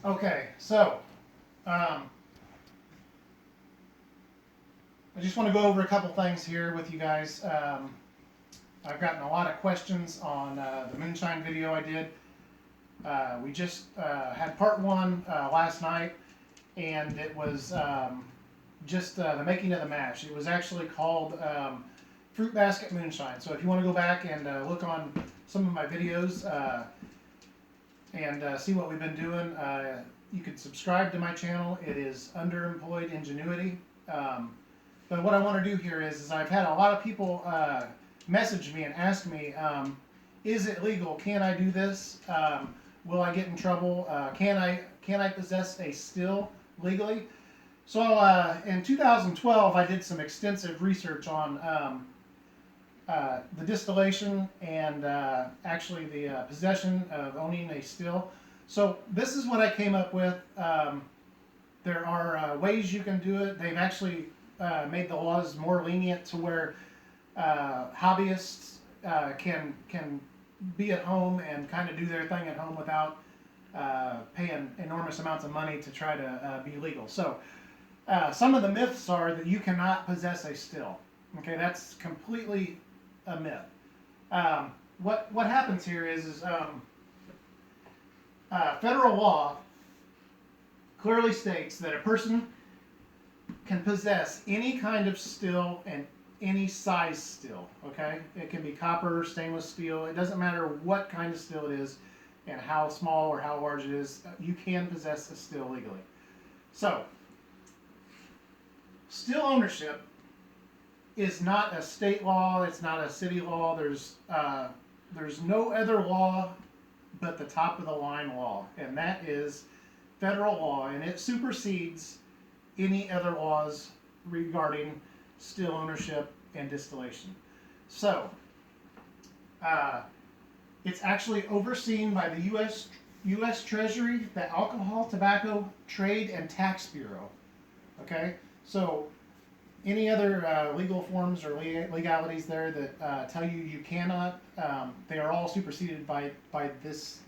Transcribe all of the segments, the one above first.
Okay, so I just want to go over a couple things here with you guys. I've gotten a lot of questions on the moonshine video I did. We just had part one last night, and it was just the making of the mash. It was actually called Fruit Basket Moonshine. So if you want to go back and look on some of my videos and see what we've been doing, you can subscribe to my channel. It is Underemployed Ingenuity. But what I want to do here is I've had a lot of people message me and ask me, is it legal? Can I do this? Will I get in trouble? Can I possess a still legally? So in 2012, I did some extensive research on the distillation and actually the possession of owning a still. So this is what I came up with. There are ways you can do it. They've actually made the laws more lenient to where hobbyists can be at home and kind of do their thing at home without paying enormous amounts of money to try to be legal. So some of the myths are that you cannot possess a still. Okay, that's completely a myth. What happens here is federal law clearly states that a person can possess any kind of still and any size still. Okay, it can be copper, stainless steel. It doesn't matter what kind of still it is and how small or how large it is. You can possess a still legally. So, still ownership is not a state law. It's not a city law. There's no other law but the top of the line law, and that is federal law, and it supersedes any other laws regarding still ownership and distillation. So, it's actually overseen by the U.S. Treasury, the Alcohol, Tobacco, Trade, and Tax Bureau. Okay, so any other legal forms or legalities there that tell you you cannot, they are all superseded by this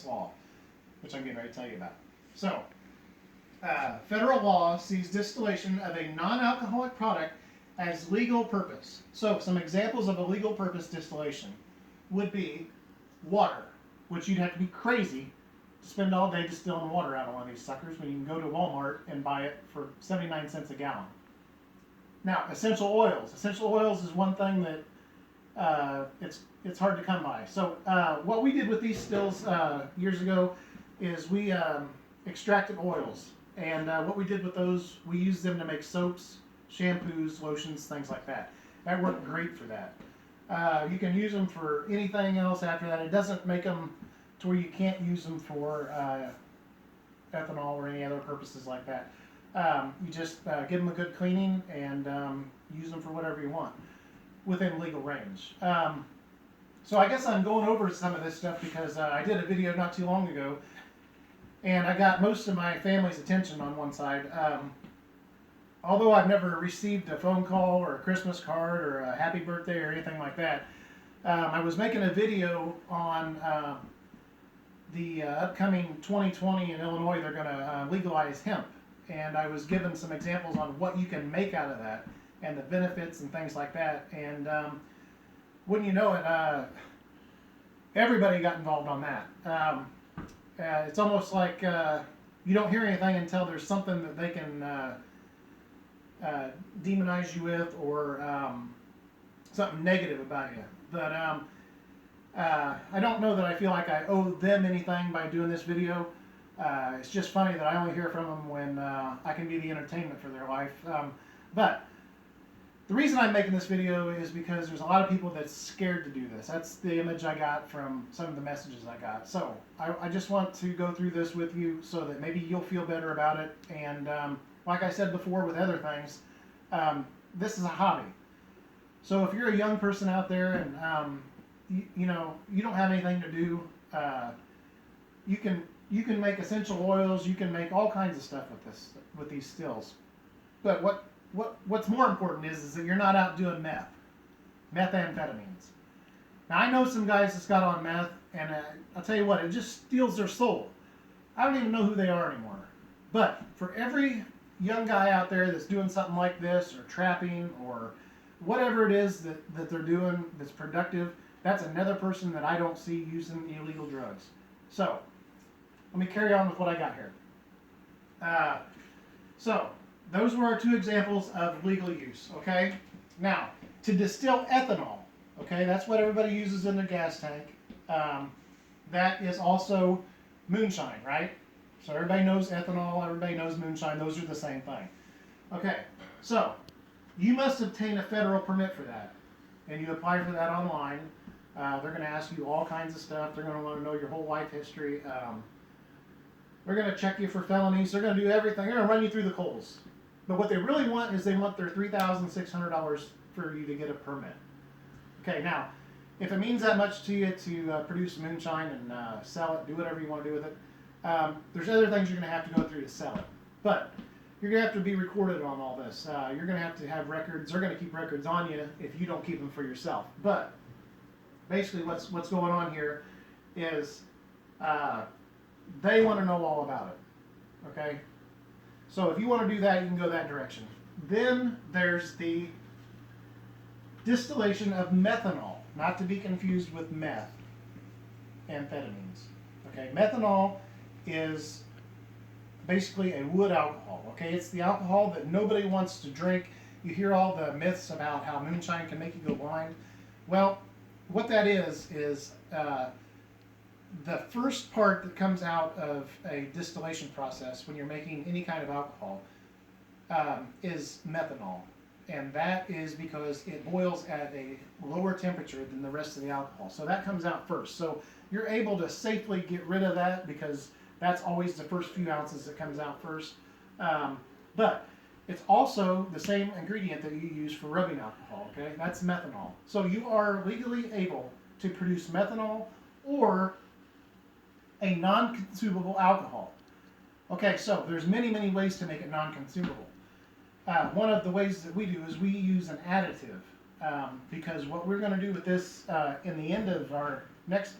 law, which I'm getting ready to tell you about. So, federal law sees distillation of a non-alcoholic product as legal purpose. So, some examples of a legal purpose distillation would be water, which you'd have to be crazy to spend all day distilling water out of one of these suckers when you can go to Walmart and buy it for 79 cents a gallon. Now, essential oils. Essential oils is one thing that it's hard to come by. So what we did with these stills years ago is we extracted oils. And what we did with those, we used them to make soaps, shampoos, lotions, things like that. That worked great for that. You can use them for anything else after that. It doesn't make them to where you can't use them for ethanol or any other purposes like that. You just give them a good cleaning and use them for whatever you want within legal range. So I guess I'm going over some of this stuff because I did a video not too long ago and I got most of my family's attention on one side. Although I've never received a phone call or a Christmas card or a happy birthday or anything like that, I was making a video on the upcoming 2020 in Illinois. They're going to legalize hemp. And I was given some examples on what you can make out of that and the benefits and things like that. And wouldn't you know it, everybody got involved on that. It's almost like you don't hear anything until there's something that they can demonize you with or something negative about you. But I don't know that I feel like I owe them anything by doing this video. It's just funny that I only hear from them when I can be the entertainment for their life. But the reason I'm making this video is because there's a lot of people that's scared to do this. That's the image I got from some of the messages I got. So I just want to go through this with you so that maybe you'll feel better about it. And like I said before with other things, this is a hobby. So if you're a young person out there and you don't have anything to do, you can make essential oils. You can make all kinds of stuff with these stills. But what's more important is that you're not out doing methamphetamines. Now I know some guys that's got on meth, and I'll tell you what, it just steals their soul. I don't even know who they are anymore. But for every young guy out there that's doing something like this, or trapping, or whatever it is that they're doing that's productive, that's another person that I don't see using illegal drugs. So, let me carry on with what I got here. Uh, so, those were our two examples of legal use, okay? Now, to distill ethanol, okay, that's what everybody uses in their gas tank. That is also moonshine, right? So everybody knows ethanol, everybody knows moonshine, those are the same thing. Okay, so you must obtain a federal permit for that. And you apply for that online. They're going to ask you all kinds of stuff. They're going to want to know your whole life history. They're going to check you for felonies. They're going to do everything. They're going to run you through the coals. But what they really want is they want their $3,600 for you to get a permit. Okay, now, if it means that much to you to produce moonshine and sell it, do whatever you want to do with it, there's other things you're going to have to go through to sell it. But you're going to have to be recorded on all this. You're going to have records. They're going to keep records on you if you don't keep them for yourself. But basically what's going on here is they want to know all about it. Okay? So if you want to do that, you can go that direction. Then there's the distillation of methanol, not to be confused with meth, amphetamines. Okay, methanol is basically a wood alcohol. Okay, it's the alcohol that nobody wants to drink. You hear all the myths about how moonshine can make you go blind. Well, what that is the first part that comes out of a distillation process when you're making any kind of alcohol is methanol. And that is because it boils at a lower temperature than the rest of the alcohol. So that comes out first. So you're able to safely get rid of that because that's always the first few ounces that comes out first. But it's also the same ingredient that you use for rubbing alcohol, okay? That's methanol. So you are legally able to produce methanol or a non-consumable alcohol. Okay, so there's many, many ways to make it non-consumable. One of the ways that we do is we use an additive because what we're going to do with this in the end of our next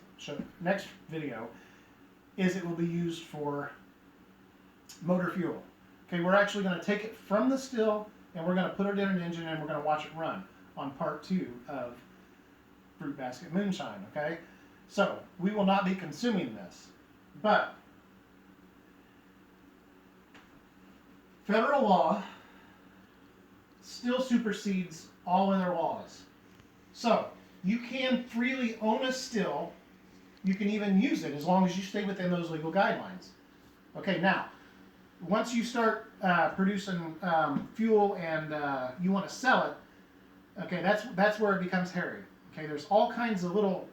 video is it will be used for motor fuel. Okay, we're actually going to take it from the still and we're going to put it in an engine and we're going to watch it run on part 2 of Fruit Basket Moonshine. Okay, so we will not be consuming this, but federal law still supersedes all other laws. So you can freely own a still. You can even use it as long as you stay within those legal guidelines. Okay, now, once you start producing fuel and you want to sell it, okay, that's where it becomes hairy. Okay, there's all kinds of little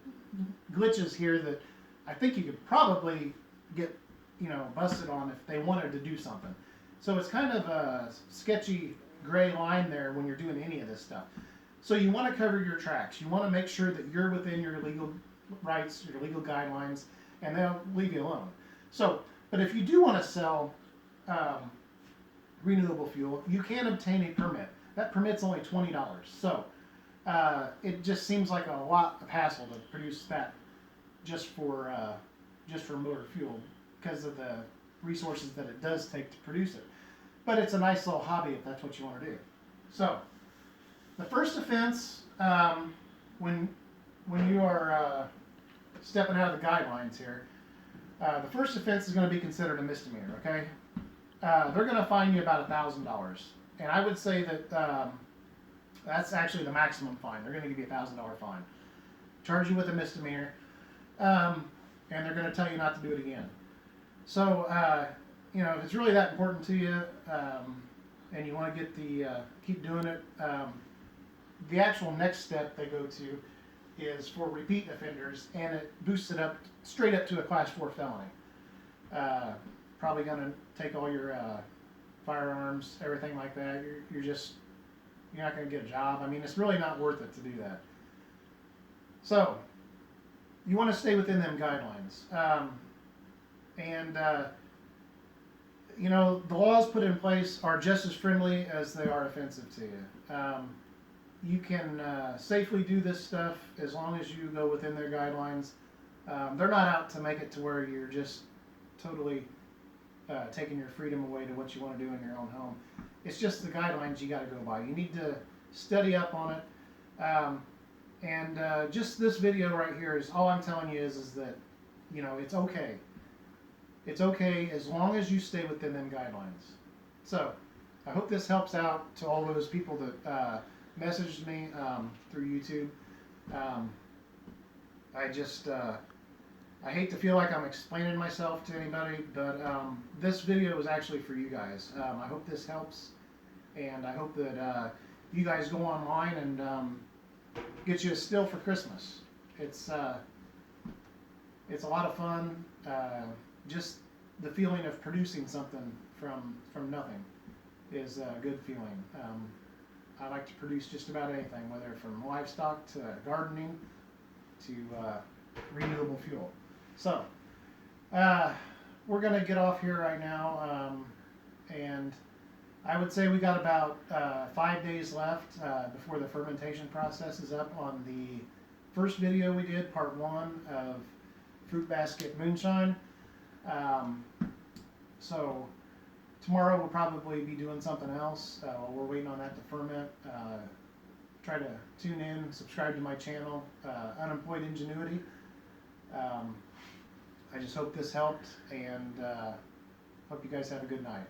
glitches here that I think you could probably get, busted on if they wanted to do something. So it's kind of a sketchy gray line there when you're doing any of this stuff. So you want to cover your tracks. You want to make sure that you're within your legal rights, your legal guidelines, and they'll leave you alone. So, but if you do want to sell renewable fuel, you can obtain a permit. That permit's only $20. So it just seems like a lot of hassle to produce that just for motor fuel because of the resources that it does take to produce it. But it's a nice little hobby if that's what you want to do. So, the first offense, when you are stepping out of the guidelines here, the first offense is going to be considered a misdemeanor, okay? They're going to fine you about $1,000. And I would say that that's actually the maximum fine. They're going to give you a $1,000 fine. Charge you with a misdemeanor, and they're going to tell you not to do it again. So, if it's really that important to you, and you want to get keep doing it, the actual next step they go to is for repeat offenders, and it boosts it up straight up to a Class 4 felony. Probably going to take all your firearms, everything like that. You're not going to get a job. I mean, it's really not worth it to do that. So, you want to stay within them guidelines. The laws put in place are just as friendly as they are offensive to you. You can safely do this stuff as long as you go within their guidelines. They're not out to make it to where you're just totally taking your freedom away to what you want to do in your own home. It's just the guidelines you got to go by. You need to study up on it. Just this video right here is all I'm telling you is that, you know, it's okay. It's okay as long as you stay within them guidelines. So, I hope this helps out to all those people that messaged me through YouTube. I hate to feel like I'm explaining myself to anybody, but this video is actually for you guys. I hope this helps, and I hope that you guys go online and get you a still for Christmas. It's a lot of fun. Just the feeling of producing something from nothing is a good feeling. I like to produce just about anything, whether from livestock to gardening to renewable fuel. So, we're going to get off here right now, and I would say we got about 5 days left before the fermentation process is up on the first video we did, part 1 of Fruit Basket Moonshine. So tomorrow we'll probably be doing something else. We're waiting on that to ferment. Try to tune in, subscribe to my channel, Unemployed Ingenuity. I just hope this helped, and hope you guys have a good night.